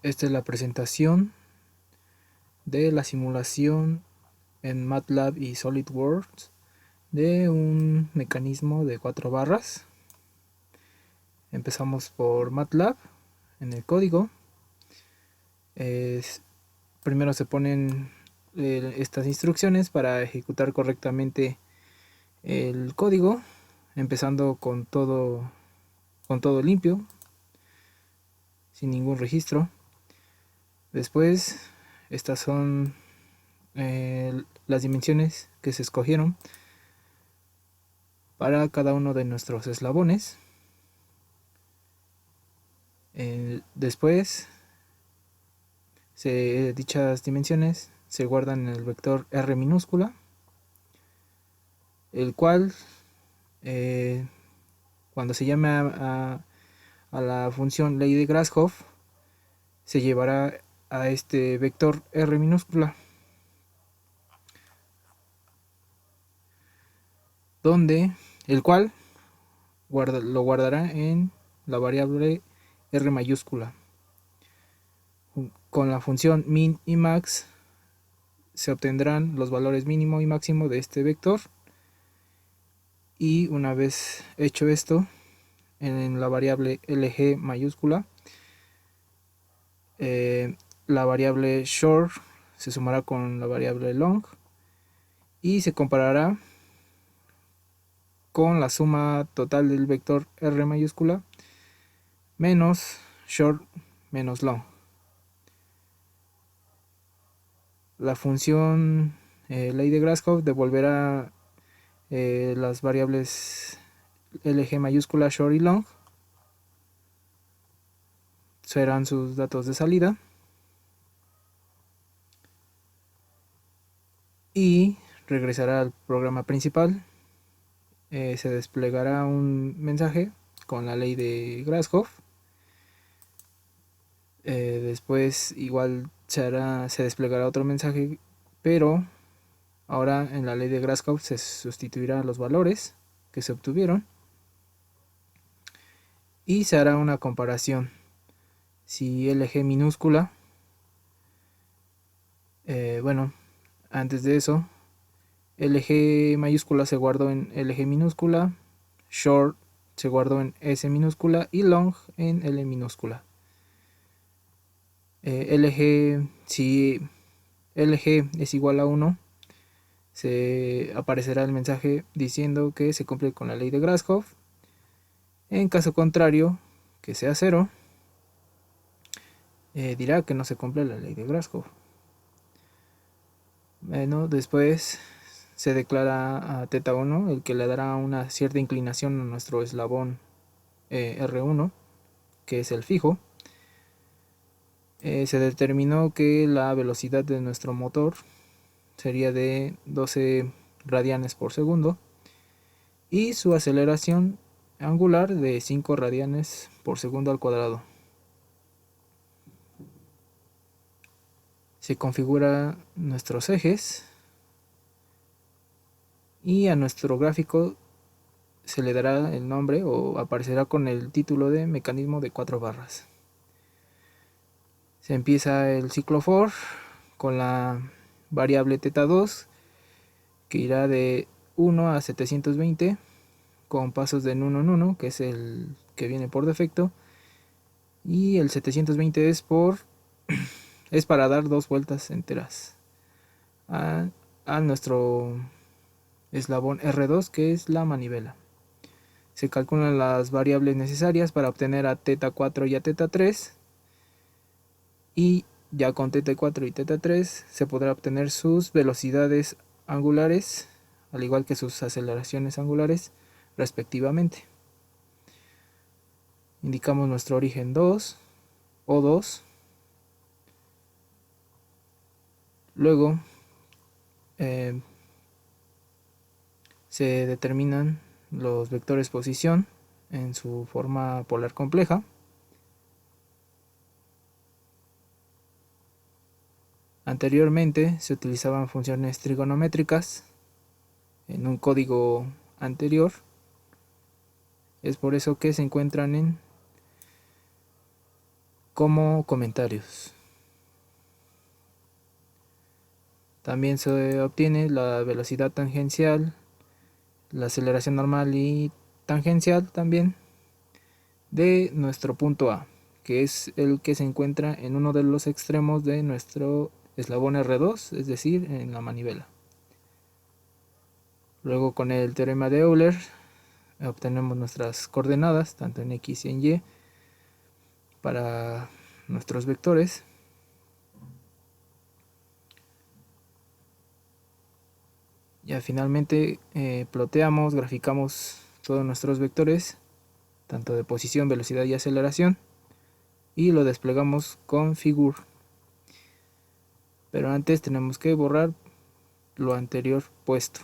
Esta es la presentación de la simulación en MATLAB y SolidWorks de un mecanismo de 4 barras. Empezamos por MATLAB. En el código primero se ponen estas instrucciones para ejecutar correctamente el código, empezando con todo limpio, sin ningún registro. Después, estas son las dimensiones que se escogieron para cada uno de nuestros eslabones. Después, dichas dimensiones se guardan en el vector R minúscula, el cual cuando se llame a la función ley de Grashof, se llevará a este vector R minúscula, donde el cual lo guardará en la variable R mayúscula. Con la función min y max se obtendrán los valores mínimo y máximo de este vector, y una vez hecho esto, en la variable lg mayúscula, la variable short se sumará con la variable long y se comparará con la suma total del vector R mayúscula menos short menos long. La función ley de Grashof devolverá las variables lg mayúscula, short y long, serán sus datos de salida, y regresará al programa principal. Se desplegará un mensaje con la ley de Grashof. Después igual se desplegará otro mensaje, pero ahora en la ley de Grashof se sustituirán los valores que se obtuvieron y se hará una comparación. Si LG minúscula, antes de eso, LG mayúscula se guardó en LG minúscula, short se guardó en S minúscula y long en L minúscula. Si LG es igual a 1, se aparecerá el mensaje diciendo que se cumple con la ley de Grashof. En caso contrario, que sea 0, dirá que no se cumple la ley de Grashof. Después se declara a θ1, el que le dará una cierta inclinación a nuestro eslabón R1, que es el fijo. Se determinó que la velocidad de nuestro motor sería de 12 radianes por segundo y su aceleración angular de 5 radianes por segundo al cuadrado. Se configura nuestros ejes y a nuestro gráfico se le dará el nombre o aparecerá con el título de mecanismo de 4 barras. Se empieza el ciclo for con la variable θ2, que irá de 1 a 720 con pasos de 1 en 1, que es el que viene por defecto, y el 720 es para dar 2 vueltas enteras a nuestro eslabón R2, que es la manivela. Se calculan las variables necesarias para obtener a θ4 y a θ3, y ya con θ4 y θ3 se podrá obtener sus velocidades angulares, al igual que sus aceleraciones angulares respectivamente. Indicamos nuestro origen 2, O2. Luego se determinan los vectores posición en su forma polar compleja. Anteriormente se utilizaban funciones trigonométricas en un código anterior. Es por eso que se encuentran como comentarios. También se obtiene la velocidad tangencial, la aceleración normal y tangencial también de nuestro punto A, que es el que se encuentra en uno de los extremos de nuestro eslabón R2, es decir, en la manivela. Luego, con el teorema de Euler obtenemos nuestras coordenadas tanto en X y en Y para nuestros vectores. Ya finalmente ploteamos, graficamos todos nuestros vectores, tanto de posición, velocidad y aceleración, y lo desplegamos con Figure. Pero antes tenemos que borrar lo anterior puesto.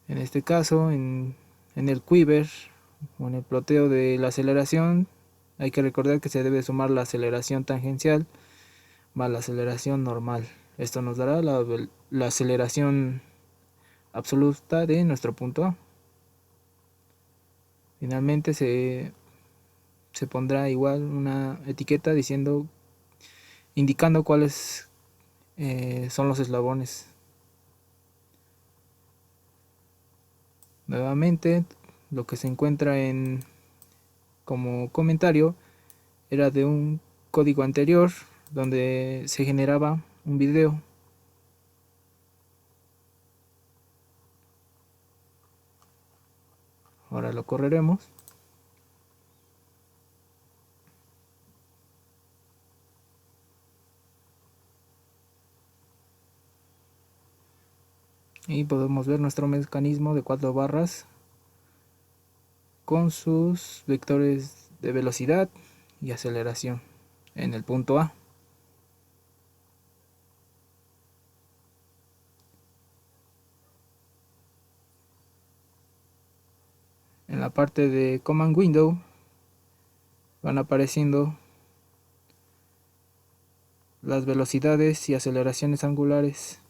En este caso, en el quiver o en el ploteo de la aceleración, hay que recordar que se debe sumar la aceleración tangencial más la aceleración normal. Esto nos dará la aceleración absoluta de nuestro punto A. Finalmente se pondrá igual una etiqueta indicando cuáles son los eslabones. Nuevamente, lo que se encuentra como comentario era de un código anterior donde se generaba un video. Ahora lo correremos. Y podemos ver nuestro mecanismo de 4 barras con sus vectores de velocidad y aceleración en el punto A. En la parte de Command Window van apareciendo las velocidades y aceleraciones angulares.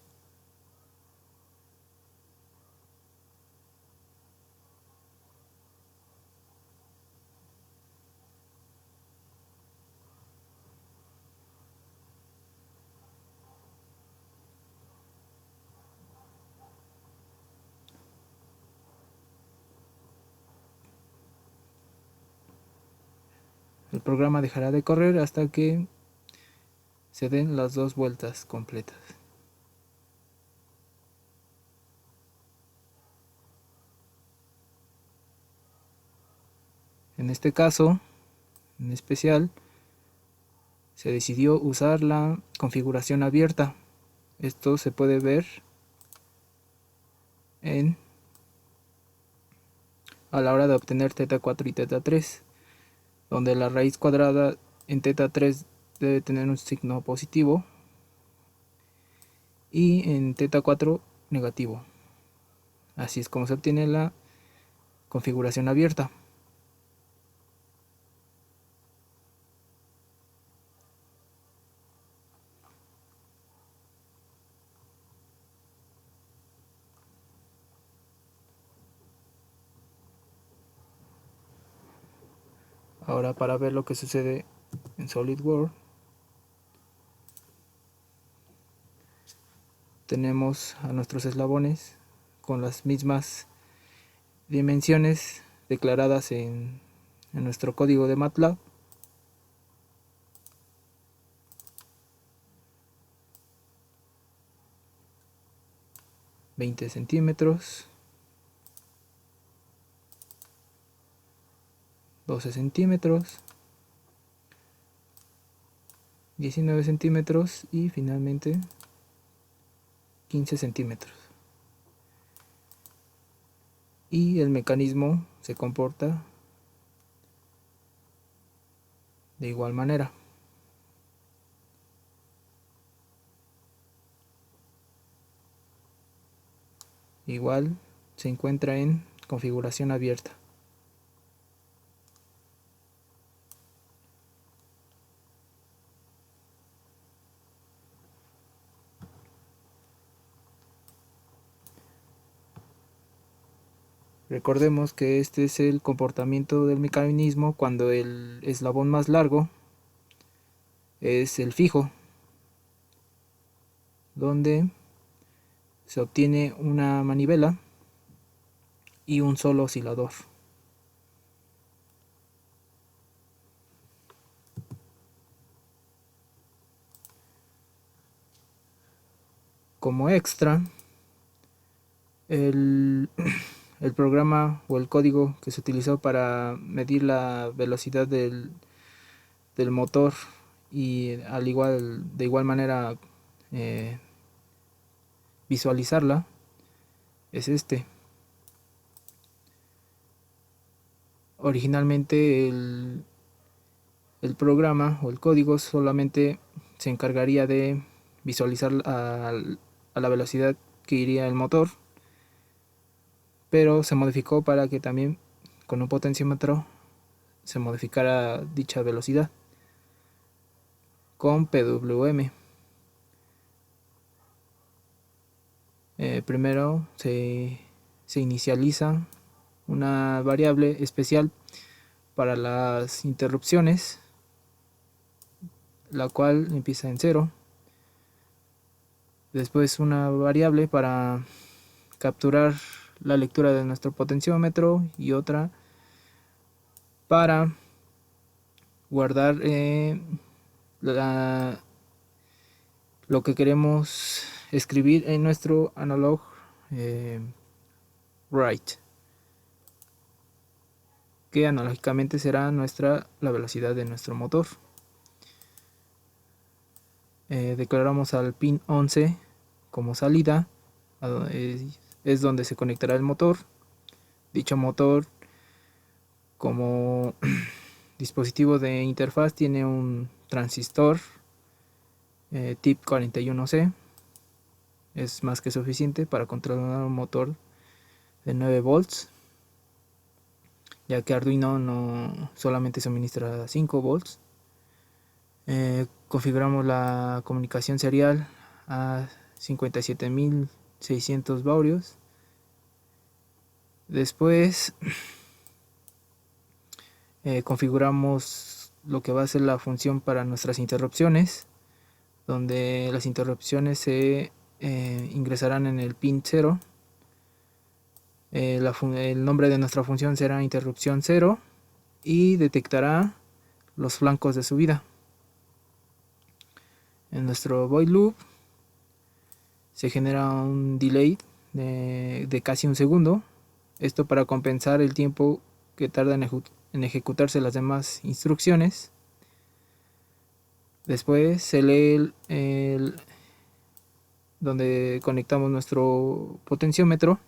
El programa dejará de correr hasta que se den las 2 vueltas completas. En este caso, en especial, se decidió usar la configuración abierta. Esto se puede ver a la hora de obtener θ4 y θ3, donde la raíz cuadrada en θ3 debe tener un signo positivo y en θ4 negativo. Así es como se obtiene la configuración abierta. Ahora, para ver lo que sucede en SolidWorks, tenemos a nuestros eslabones con las mismas dimensiones declaradas en nuestro código de MATLAB. $20 centímetros, 12 centímetros, 19 centímetros y finalmente 15 centímetros. Y el mecanismo se comporta de igual manera. Igual se encuentra en configuración abierta. Recordemos que este es el comportamiento del mecanismo cuando el eslabón más largo es el fijo, donde se obtiene una manivela y un solo oscilador. Como extra, el programa o el código que se utilizó para medir la velocidad del motor y de igual manera eh, visualizarla es este. Originalmente el programa o el código solamente se encargaría de visualizar a la velocidad que iría el motor, pero se modificó para que también con un potenciómetro se modificara dicha velocidad con PWM. Primero se inicializa una variable especial para las interrupciones, la cual empieza en 0. Después una variable para capturar la lectura de nuestro potenciómetro y otra para guardar lo que queremos escribir en nuestro analog write, que analógicamente será la velocidad de nuestro motor. Declaramos al pin 11 como salida, es donde se conectará el motor. Dicho motor, como dispositivo de interfaz, tiene un transistor tip 41C. Es más que suficiente para controlar un motor de 9 volts, ya que Arduino no solamente suministra 5 volts. Configuramos la comunicación serial a 57.600 baulios. Después configuramos lo que va a ser la función para nuestras interrupciones, donde las interrupciones se ingresarán en el pin 0. El nombre de nuestra función será interrupción 0 y detectará los flancos de subida. En nuestro void loop se genera un delay de casi un segundo, esto para compensar el tiempo que tarda en ejecutarse las demás instrucciones. Después se lee donde conectamos nuestro potenciómetro.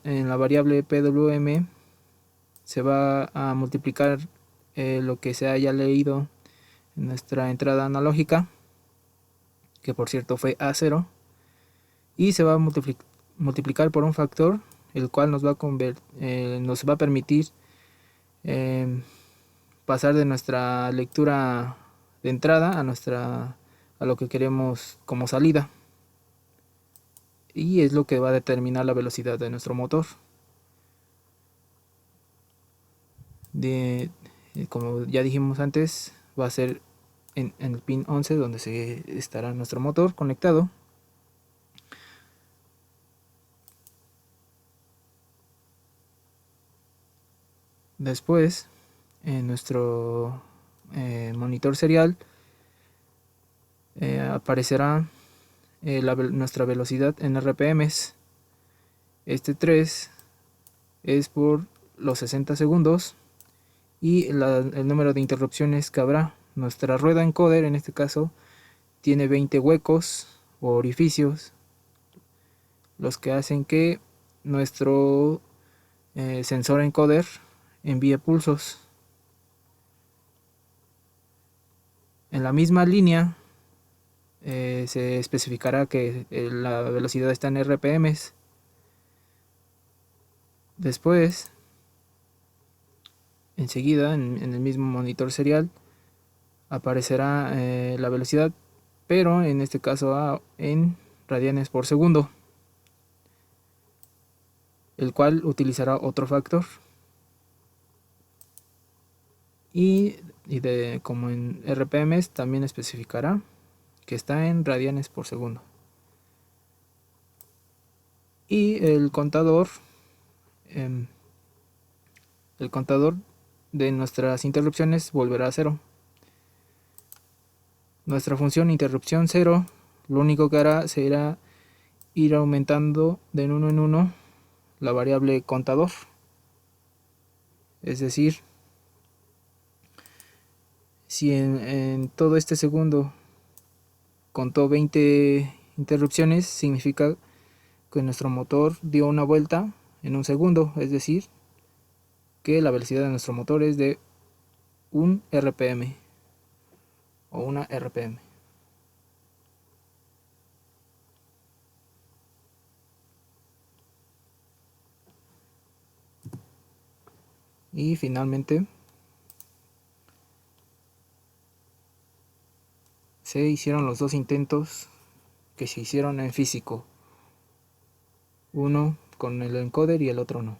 En la variable PWM se va a multiplicar lo que se haya leído en nuestra entrada analógica, que por cierto fue A0, y se va a multiplicar por un factor, el cual nos va a permitir pasar de nuestra lectura de entrada a lo que queremos como salida, y es lo que va a determinar la velocidad de nuestro motor. Como ya dijimos antes, va a ser en el pin 11 donde se estará nuestro motor conectado. Después, en nuestro monitor serial aparecerá nuestra velocidad en RPMs. Este 3 es por los 60 segundos y el número de interrupciones que habrá. Nuestra rueda encoder en este caso tiene 20 huecos o orificios, los que hacen que nuestro sensor encoder envíe pulsos. En la misma línea se especificará que la velocidad está en RPMs. Después, enseguida, en el mismo monitor serial, aparecerá la velocidad, pero en este caso en radianes por segundo. el cual utilizará otro factor. Y como en RPMs también especificará que está en radianes por segundo. Y el contador de nuestras interrupciones volverá a 0. Nuestra función interrupción 0 lo único que hará será ir aumentando de 1 en 1 la variable contador. Es decir, si en todo este segundo contó 20 interrupciones, significa que nuestro motor dio una vuelta en un segundo, es decir, que la velocidad de nuestro motor es de un RPM o una RPM. Y finalmente se hicieron los dos intentos que se hicieron en físico, uno con el encoder y el otro no.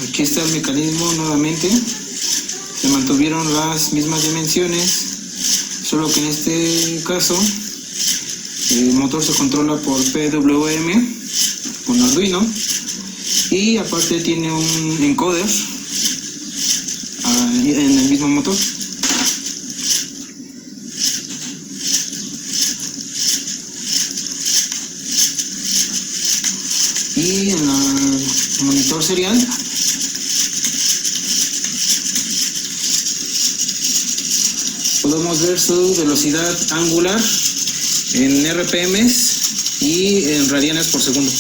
Aquí está el mecanismo nuevamente. Se mantuvieron las mismas dimensiones, solo que en este caso el motor se controla por PWM con Arduino y aparte tiene un encoder en el mismo motor. Y en el monitor serial podemos ver su velocidad angular en RPMs y en radianes por segundo.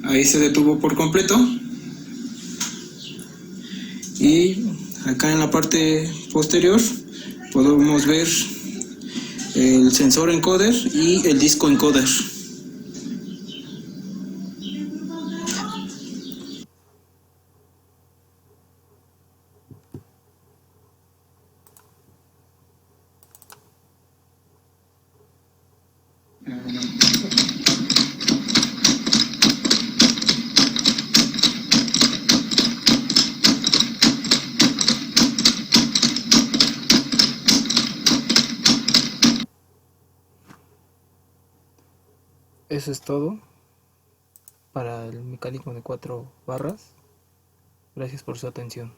Ahí se detuvo por completo. Y acá en la parte posterior podemos ver el sensor encoder y el disco encoder. Eso es todo para el mecanismo de 4 barras. Gracias por su atención.